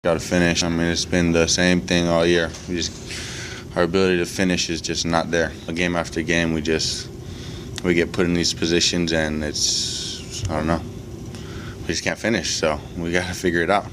Got to finish. I mean, it's been the same thing all year. Our ability to finish is just not there. Game after game, we get put in these positions, and it's, I don't know, we just can't finish. So we got to figure it out.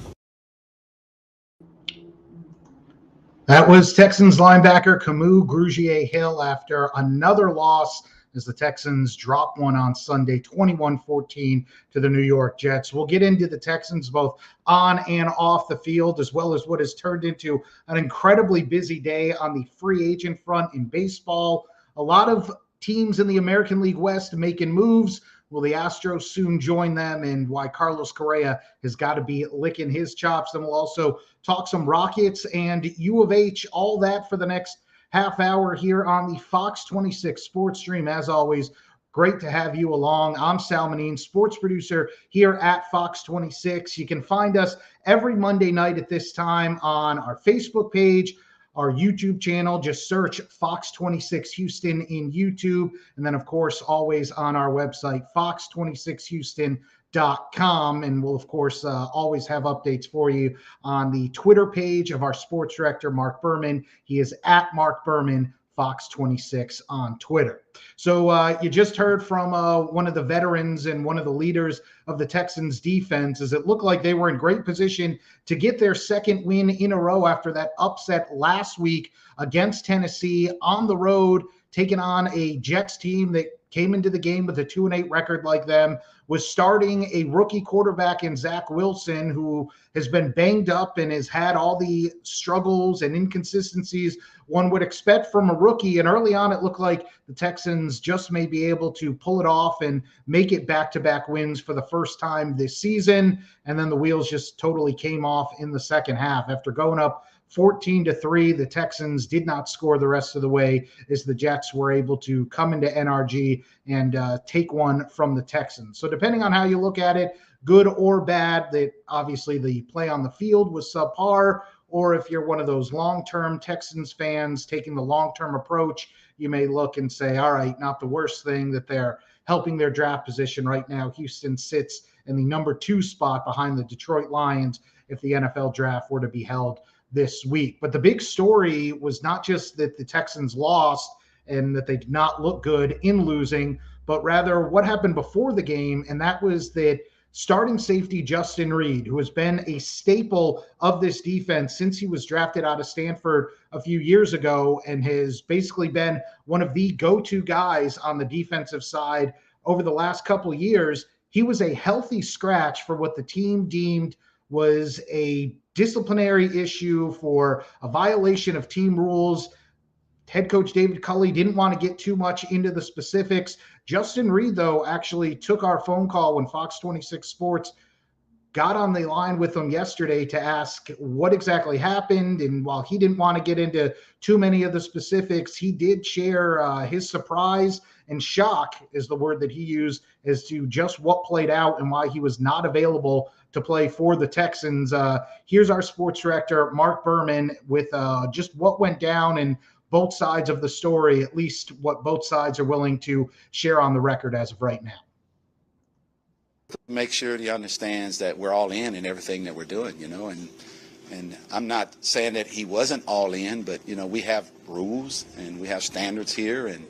That was Texans linebacker Camus Grugier-Hill after another loss as the Texans drop one on Sunday, 21-14 to the New York Jets. We'll get into the Texans both on and off the field, as well as what has turned into an incredibly busy day on the free agent front in baseball. A lot of teams in the American League West making moves. Will the Astros soon join them, and why Carlos Correa has got to be licking his chops? Then we'll also talk some Rockets and U of H, all that for the next half hour here on the Fox 26 Sports Stream. As always, great to have you along. I'm Sal Manine, sports producer here at Fox 26. You can find us every Monday night at this time on our Facebook page, our YouTube channel. Just search Fox 26 Houston in YouTube. And then, of course, always on our website, fox26houston.com. And we'll, of course, always have updates for you on the Twitter page of our sports director, Mark Berman. He is at Mark Berman, Fox 26 on Twitter. So you just heard from one of the veterans and one of the leaders of the Texans defense, as it looked like they were in great position to get their second win in a row after that upset last week against Tennessee on the road, taking on a Jets team that came into the game with a 2-8 record like them, was starting a rookie quarterback in Zach Wilson, who has been banged up and has had all the struggles and inconsistencies one would expect from a rookie. And early on, it looked like the Texans just may be able to pull it off and make it back-to-back wins for the first time this season. And then the wheels just totally came off in the second half. After going up 14-3, the Texans did not score the rest of the way as the Jets were able to come into NRG and take one from the Texans. So depending on how you look at it, good or bad, that obviously the play on the field was subpar, or if you're one of those long-term Texans fans taking the long-term approach, you may look and say, all right, not the worst thing that they're helping their draft position right now. Houston sits in the number 2 spot behind the Detroit Lions if the NFL draft were to be held this week. But the big story was not just that the Texans lost and that they did not look good in losing, but rather what happened before the game. And that was that starting safety Justin Reid, who has been a staple of this defense since he was drafted out of Stanford a few years ago and has basically been one of the go-to guys on the defensive side over the last couple of years. He was a healthy scratch for what the team deemed was a disciplinary issue for a violation of team rules. Head coach David Culley didn't want to get too much into the specifics. Justin Reid, though, actually took our phone call when Fox 26 Sports got on the line with him yesterday to ask what exactly happened. And while he didn't want to get into too many of the specifics, he did share his surprise and shock is the word that he used as to just what played out and why he was not available to play for the Texans. Here's our sports director, Mark Berman, with just what went down and both sides of the story, at least what both sides are willing to share on the record as of right now. Make sure he understands that we're all in everything that we're doing, and I'm not saying that he wasn't all in, but, we have rules and we have standards here, and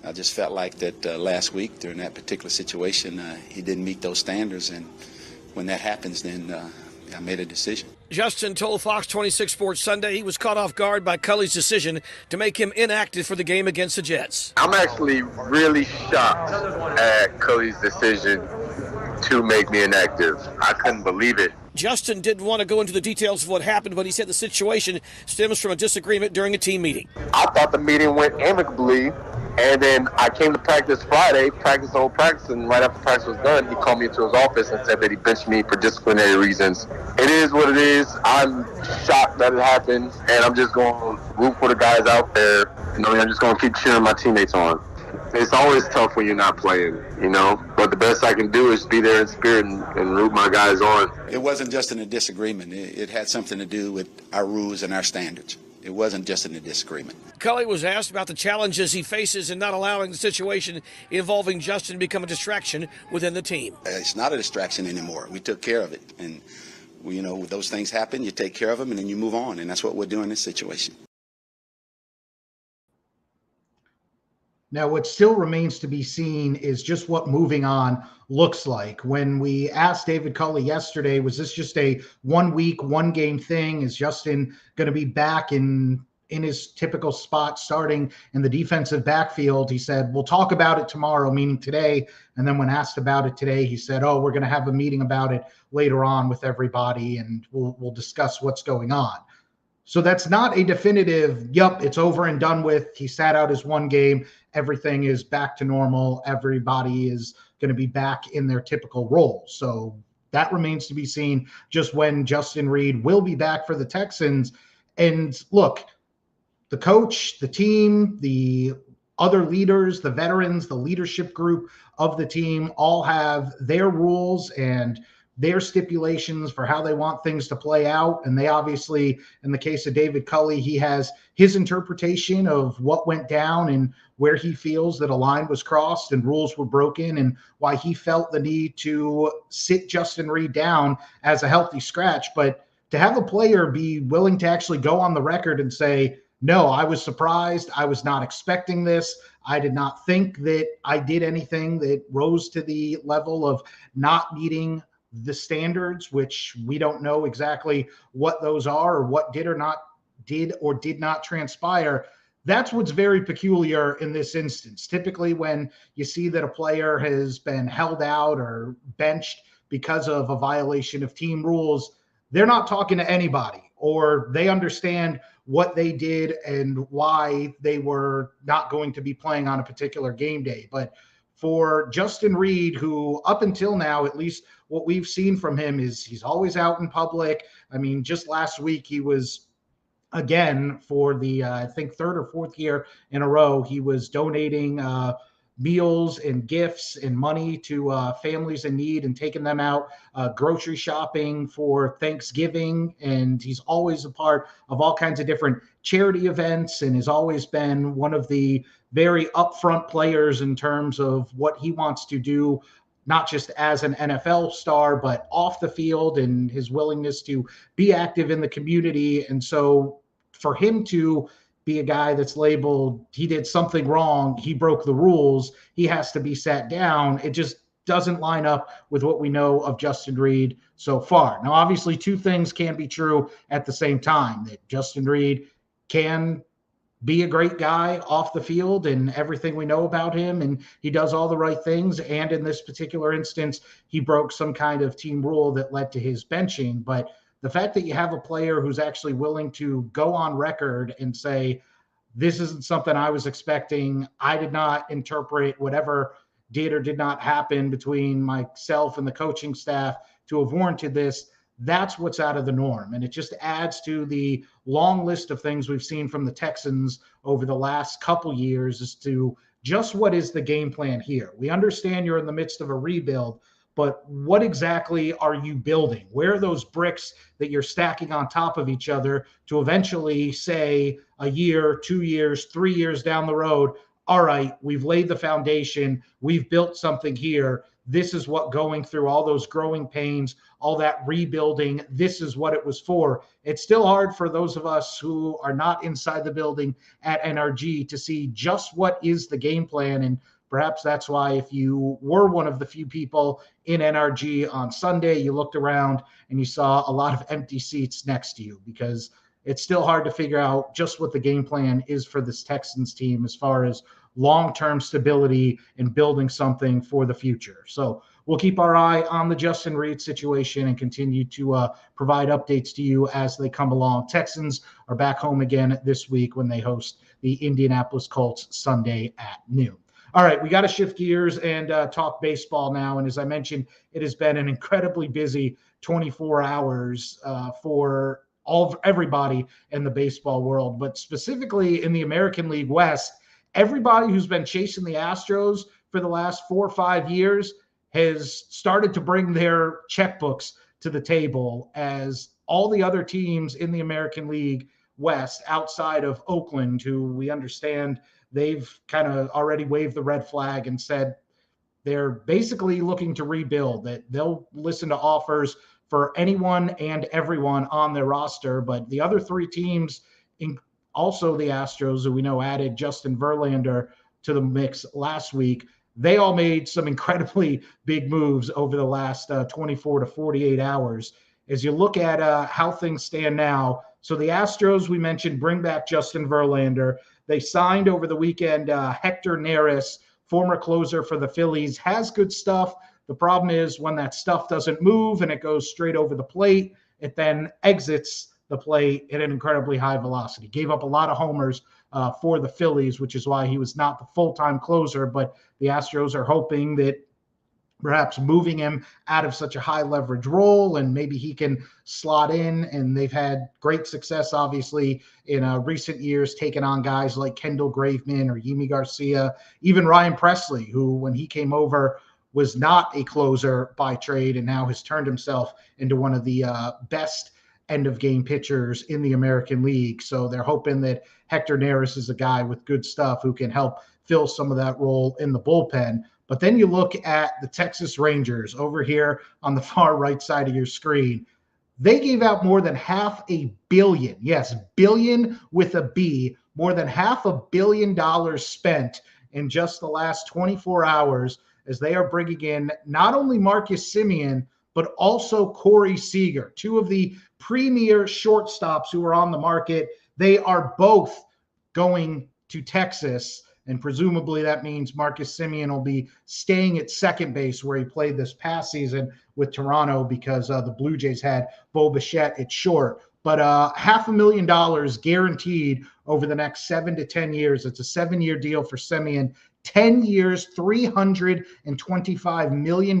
I just felt like that last week during that particular situation, he didn't meet those standards, and when that happens, then I made a decision. Justin told Fox 26 Sports Sunday he was caught off guard by Culley's decision to make him inactive for the game against the Jets. I'm actually really shocked at Culley's decision to make me inactive. I couldn't believe it. Justin didn't want to go into the details of what happened, but he said the situation stems from a disagreement during a team meeting. I thought the meeting went amicably, and then I came to practice Friday, practice the whole practice, and right after practice was done, he called me into his office and said that he benched me for disciplinary reasons. It is what it is. I'm shocked that it happened, and I'm just going to root for the guys out there. I'm just going to keep cheering my teammates on. It's always tough when you're not playing, but the best I can do is be there in spirit and root my guys on. It wasn't just in a disagreement. It had something to do with our rules and our standards. It wasn't just in a disagreement. Culley was asked about the challenges he faces in not allowing the situation involving Justin to become a distraction within the team. It's not a distraction anymore. We took care of it, and those things happen, you take care of them, and then you move on. And that's what we'll do in this situation. Now, what still remains to be seen is just what moving on looks like. When we asked David Culley yesterday, was this just a 1 week, 1 game thing? Is Justin going to be back in his typical spot starting in the defensive backfield? He said, we'll talk about it tomorrow, meaning today. And then when asked about it today, he said, oh, we're going to have a meeting about it later on with everybody, and we'll discuss what's going on. So that's not a definitive, yep, it's over and done with. He sat out his 1 game. Everything is back to normal. Everybody is going to be back in their typical role. So that remains to be seen just when Justin Reid will be back for the Texans. And look, the coach, the team, the other leaders, the veterans, the leadership group of the team all have their rules and their stipulations for how they want things to play out. And they obviously, in the case of David Culley, he has his interpretation of what went down and where he feels that a line was crossed and rules were broken, and why he felt the need to sit Justin Reid down as a healthy scratch. But to have a player be willing to actually go on the record and say, no, I was surprised. I was not expecting this. I did not think that I did anything that rose to the level of not meeting the standards, which we don't know exactly what those are or what did or did not transpire. That's what's very peculiar in this instance. Typically, when you see that a player has been held out or benched because of a violation of team rules, they're not talking to anybody, or they understand what they did and why they were not going to be playing on a particular game day. But for Justin Reid, who up until now, at least what we've seen from him, is he's always out in public. I mean, just last week he was, again, for the I think 3rd or 4th year in a row, he was donating meals and gifts and money to families in need and taking them out grocery shopping for Thanksgiving. And he's always a part of all kinds of different charity events and has always been one of the very upfront players in terms of what he wants to do, not just as an NFL star, but off the field, and his willingness to be active in the community. And so for him to be a guy that's labeled, he did something wrong, he broke the rules, he has to be sat down, it just doesn't line up with what we know of Justin Reid so far. Now, obviously, 2 things can be true at the same time, that Justin Reid can be a great guy off the field and everything we know about him, and he does all the right things. And in this particular instance, he broke some kind of team rule that led to his benching. But the fact that you have a player who's actually willing to go on record and say, this isn't something I was expecting, I did not interpret whatever did or did not happen between myself and the coaching staff to have warranted this, that's what's out of the norm. And it just adds to the long list of things we've seen from the Texans over the last couple years as to just what is the game plan here. We understand you're in the midst of a rebuild, but what exactly are you building? Where are those bricks that you're stacking on top of each other to eventually say a year, 2 years, 3 years down the road, all right, we've laid the foundation, we've built something here. This is what going through all those growing pains, all that rebuilding, this is what it was for. It's still hard for those of us who are not inside the building at NRG to see just what is the game plan. And perhaps that's why, if you were one of the few people in NRG on Sunday, you looked around and you saw a lot of empty seats next to you, because it's still hard to figure out just what the game plan is for this Texans team as far as long-term stability and building something for the future. So we'll keep our eye on the Justin Reid situation and continue to provide updates to you as they come along. Texans are back home again this week when they host the Indianapolis Colts Sunday at noon. All right, we got to shift gears and talk baseball now. And as I mentioned, it has been an incredibly busy 24 hours for everybody in the baseball world, but specifically in the American League West. Everybody who's been chasing the Astros for the last 4 or 5 years has started to bring their checkbooks to the table, as all the other teams in the American League West outside of Oakland, who we understand they've kind of already waved the red flag and said they're basically looking to rebuild, that they'll listen to offers for anyone and everyone on their roster. But the other three teams, also the Astros, who we know added Justin Verlander to the mix last week, they all made some incredibly big moves over the last 24 to 48 hours. As you look at how things stand now, so the Astros, we mentioned, bring back Justin Verlander. They signed over the weekend Hector Neris, former closer for the Phillies, has good stuff. The problem is when that stuff doesn't move and it goes straight over the plate, it then exits the plate at an incredibly high velocity. Gave up a lot of homers for the Phillies, which is why he was not the full-time closer, but the Astros are hoping that perhaps moving him out of such a high leverage role and maybe he can slot in. And they've had great success, obviously, in recent years, taking on guys like Kendall Graveman or Yimi Garcia, even Ryan Presley, who when he came over was not a closer by trade and now has turned himself into one of the best end-of-game pitchers in the American League. So they're hoping that Hector Neris is a guy with good stuff who can help fill some of that role in the bullpen. But then you look at the Texas Rangers over here on the far right side of your screen. They gave out more than $500 million. Yes, billion with a B. More than $500 million spent in just the last 24 hours as they are bringing in not only Marcus Semien, but also Corey Seager, two of the premier shortstops who are on the market. They are both going to Texas, and presumably that means Marcus Semien will be staying at second base where he played this past season with Toronto because the Blue Jays had Bo Bichette at short. But $500,000 guaranteed over the next 7 to 10 years. It's a 7-year deal for Semien, 10 years, $325 million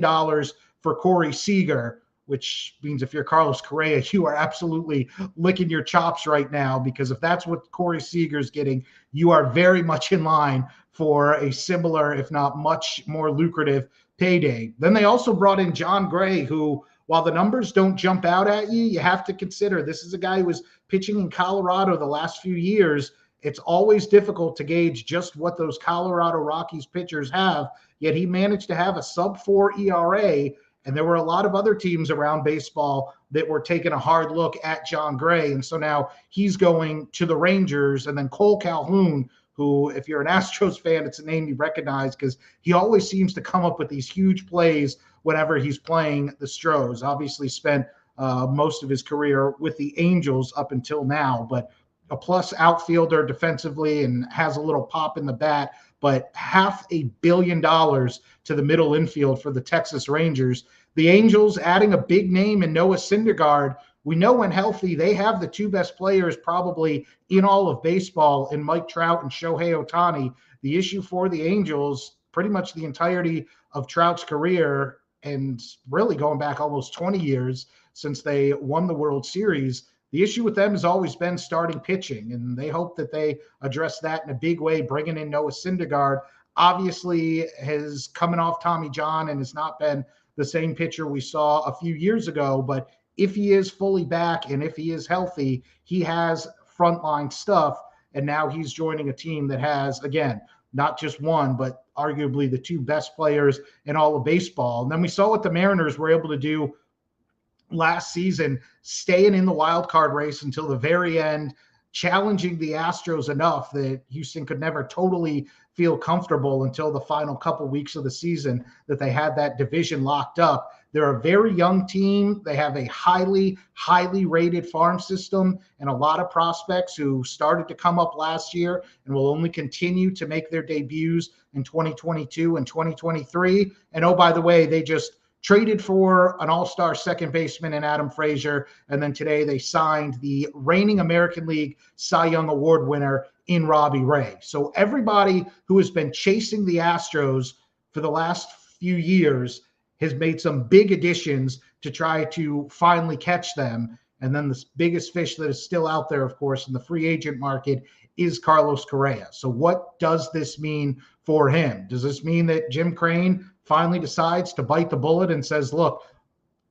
for Corey Seager, which means if you're Carlos Correa, you are absolutely licking your chops right now, because if that's what Corey Seager's getting, you are very much in line for a similar, if not much more lucrative payday. Then they also brought in John Gray, who, while the numbers don't jump out at you, you have to consider this is a guy who was pitching in Colorado the last few years. It's always difficult to gauge just what those Colorado Rockies pitchers have, yet he managed to have a sub-4 ERA. And there were a lot of other teams around baseball that were taking a hard look at John Gray. And so now he's going to the Rangers. And then Cole Calhoun, who, if you're an Astros fan, it's a name you recognize because he always seems to come up with these huge plays whenever he's playing the Stros. Obviously spent most of his career with the Angels up until now, but a plus outfielder defensively and has a little pop in the bat. But $500 million to the middle infield for the Texas Rangers. The Angels adding a big name in Noah Syndergaard. We know when healthy, they have the two best players probably in all of baseball in Mike Trout and Shohei Ohtani. The issue for the Angels, pretty much the entirety of Trout's career, and really going back almost 20 years since they won the World Series, the issue with them has always been starting pitching, and they hope that they address that in a big way, bringing in Noah Syndergaard. Obviously, has coming off Tommy John and has not been the same pitcher we saw a few years ago, but if he is fully back and if he is healthy, he has frontline stuff, and now he's joining a team that has, again, not just one, but arguably the two best players in all of baseball. And then we saw what the Mariners were able to do last season, staying in the wild card race until the very end, challenging the Astros enough that Houston could never totally feel comfortable until the final couple weeks of the season that they had that division locked up. They're a very young team. They have a highly, highly rated farm system and a lot of prospects who started to come up last year and will only continue to make their debuts in 2022 and 2023. And oh, by the way, they just traded for an all-star second baseman in Adam Frazier, and then today they signed the reigning American League Cy Young Award winner in Robbie Ray. So everybody who has been chasing the Astros for the last few years has made some big additions to try to finally catch them. And then the biggest fish that is still out there, of course, in the free agent market is Carlos Correa. So what does this mean for him? Does this mean that Jim Crane finally decides to bite the bullet and says, look,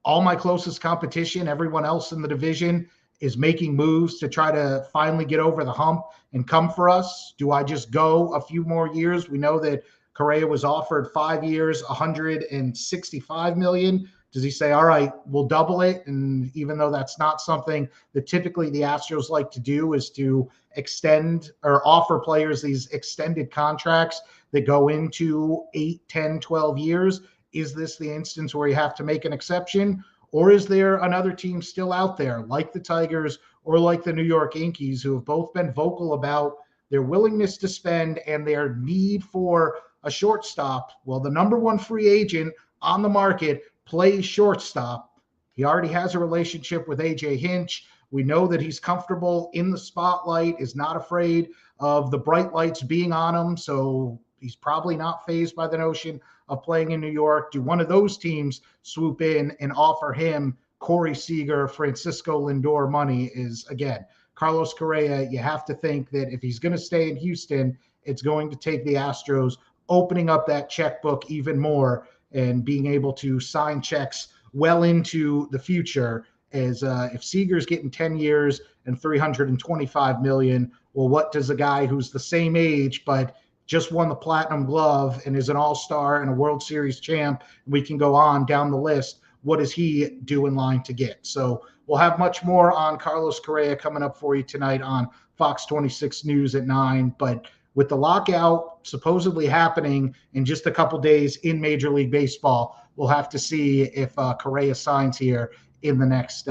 all my closest competition, everyone else in the division is making moves to try to finally get over the hump and come for us? Do I just go a few more years? We know that Correa was offered 5 years, $165 million. Does he say, all right, we'll double it? And even though that's not something that typically the Astros like to do, is to extend or offer players these extended contracts that go into 8, 10, 12 years. Is this the instance where you have to make an exception? Or is there another team still out there like the Tigers or like the New York Yankees, who have both been vocal about their willingness to spend and their need for a shortstop? Well, the number one free agent on the market plays shortstop. He already has a relationship with AJ Hinch. We know that he's comfortable in the spotlight, is not afraid of the bright lights being on him. So he's probably not fazed by the notion of playing in New York. Do one of those teams swoop in and offer him Corey Seager, Francisco Lindor money? Is, again, Carlos Correa. You have to think that if he's going to stay in Houston, it's going to take the Astros opening up that checkbook even more and being able to sign checks well into the future. As if Seager's getting 10 years and $325 million, well, what does a guy who's the same age but just won the Platinum Glove and is an all-star and a World Series champ, we can go on down the list, what does he do in line to get? So we'll have much more on Carlos Correa coming up for you tonight on Fox 26 News at 9. But with the lockout supposedly happening in just a couple days in Major League Baseball, we'll have to see if Correa signs here in the next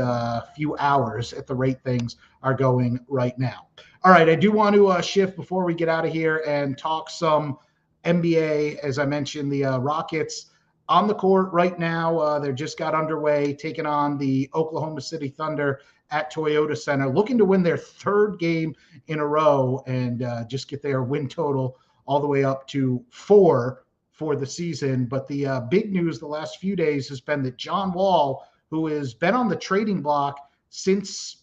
few hours at the rate things are going right now. All right, I do want to shift before we get out of here and talk some NBA. As I mentioned, the Rockets on the court right now. They just got underway, taking on the Oklahoma City Thunder at Toyota Center, looking to win their third game in a row and just get their win total all the way up to 4 for the season. But the big news the last few days has been that John Wall, who has been on the trading block since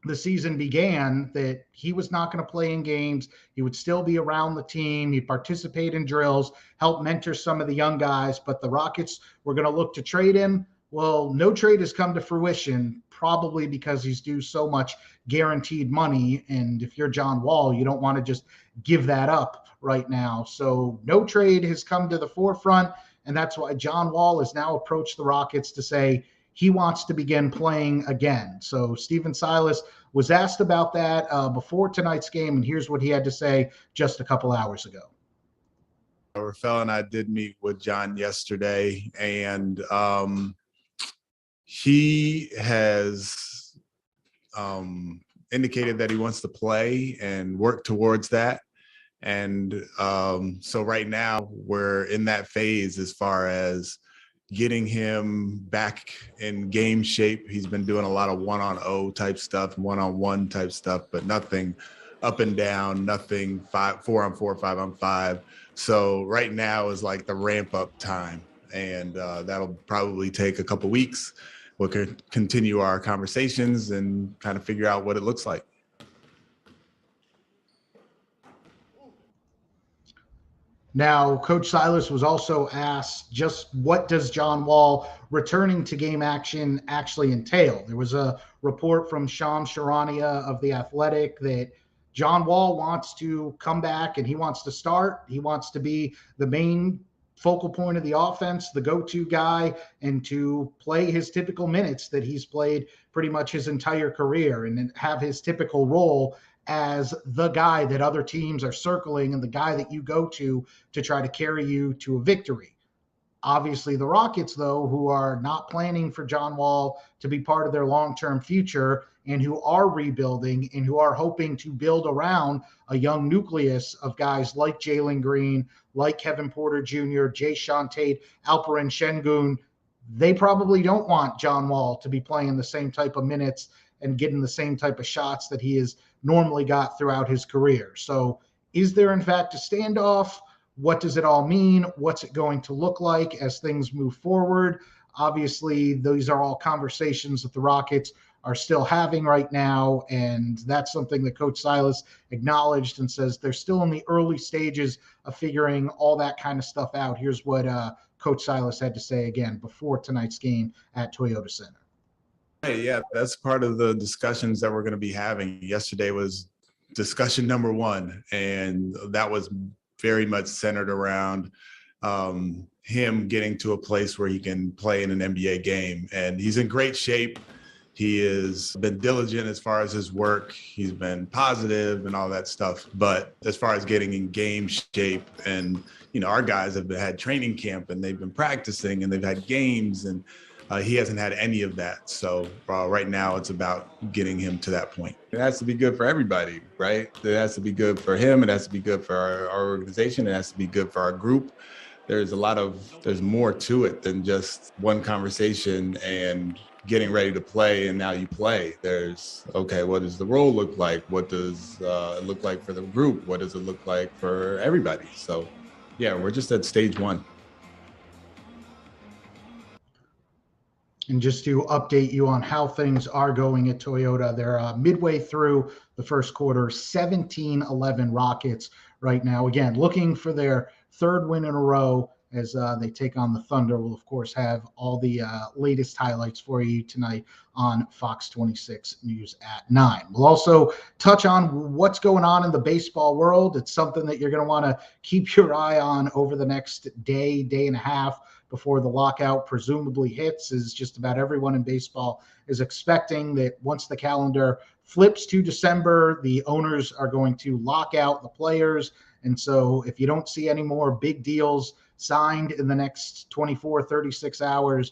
the season began, that he was not going to play in games. He would still be around the team. He'd participate in drills, help mentor some of the young guys, but the Rockets were going to look to trade him. Well, no trade has come to fruition, probably because he's due so much guaranteed money. And if you're John Wall, you don't want to just give that up right now. So no trade has come to the forefront. And that's why John Wall has now approached the Rockets to say he wants to begin playing again. So Stephen Silas was asked about that before tonight's game, and here's what he had to say just a couple hours ago. Rafael and I did meet with John yesterday, and he has indicated that he wants to play and work towards that. And so right now we're in that phase as far as getting him back in game shape. He's been doing a lot of 1-on-0 type stuff, 1-on-1 type stuff, but nothing up and down, nothing 4-on-4, 5-on-5. So right now is like the ramp up time, and that'll probably take a couple weeks. We'll continue our conversations and kind of figure out what it looks like. Now, Coach Silas was also asked just what does John Wall returning to game action actually entail? There was a report from Sean Sharania of The Athletic that John Wall wants to come back and he wants to start. He wants to be the main focal point of the offense, the go-to guy, and to play his typical minutes that he's played pretty much his entire career and have his typical role as the guy that other teams are circling and the guy that you go to try to carry you to a victory. Obviously, the Rockets, though, who are not planning for John Wall to be part of their long-term future and who are rebuilding and who are hoping to build around a young nucleus of guys like Jalen Green, like Kevin Porter Jr., Jae'Sean Tate, Alperen Şengün, they probably don't want John Wall to be playing the same type of minutes and getting the same type of shots that he has normally got throughout his career. So is there, in fact, a standoff? What does it all mean? What's it going to look like as things move forward? Obviously, these are all conversations that the Rockets are still having right now, and that's something that Coach Silas acknowledged and says they're still in the early stages of figuring all that kind of stuff out. Here's what Coach Silas had to say again before tonight's game at Toyota Center. Hey, yeah, that's part of the discussions that we're going to be having. Yesterday was discussion number one, and that was very much centered around him getting to a place where he can play in an NBA game. And he's in great shape. He has been diligent as far as his work. He's been positive and all that stuff. But as far as getting in game shape, and, our guys have had training camp and they've been practicing and they've had games, and he hasn't had any of that. So right now it's about getting him to that point. It has to be good for everybody, right? It has to be good for him. It has to be good for our organization. It has to be good for our group. There's more to it than just one conversation and getting ready to play, and now you play. There's, okay, what does the role look like? What does it look like for the group? What does it look like for everybody? So, yeah, we're just at stage one. And just to update you on how things are going at Toyota, they're midway through the first quarter, 17-11 Rockets right now. Again, looking for their third win in a row as they take on the Thunder. We'll, of course, have all the latest highlights for you tonight on Fox 26 News at 9. We'll also touch on what's going on in the baseball world. It's something that you're going to want to keep your eye on over the next day and a half before the lockout presumably hits, as just about everyone in baseball is expecting that once the calendar flips to December, the owners are going to lock out the players. And so if you don't see any more big deals signed in the next 24, 36 hours,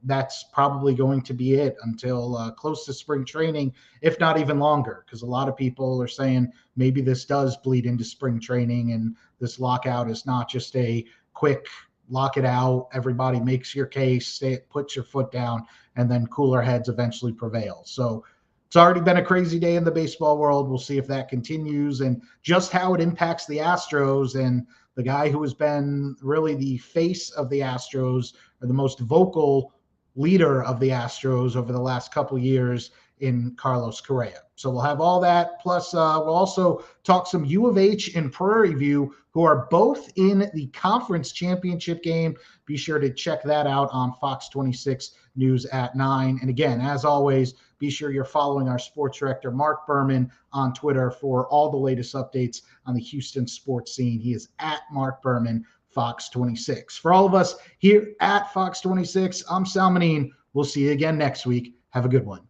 that's probably going to be it until close to spring training, if not even longer, because a lot of people are saying maybe this does bleed into spring training and this lockout is not just a quick lock it out, everybody makes your case, puts your foot down, and then cooler heads eventually prevail. So it's already been a crazy day in the baseball world. We'll see if that continues and just how it impacts the Astros. And the guy who has been really the face of the Astros, or the most vocal leader of the Astros over the last couple of years, in Carlos Correa. So we'll have all that. Plus, we'll also talk some U of H and Prairie View, who are both in the conference championship game. Be sure to check that out on Fox 26 News at 9. And again, as always, be sure you're following our sports director, Mark Berman, on Twitter for all the latest updates on the Houston sports scene. He is at Mark Berman, Fox 26. For all of us here at Fox 26, I'm Salmanine. We'll see you again next week. Have a good one.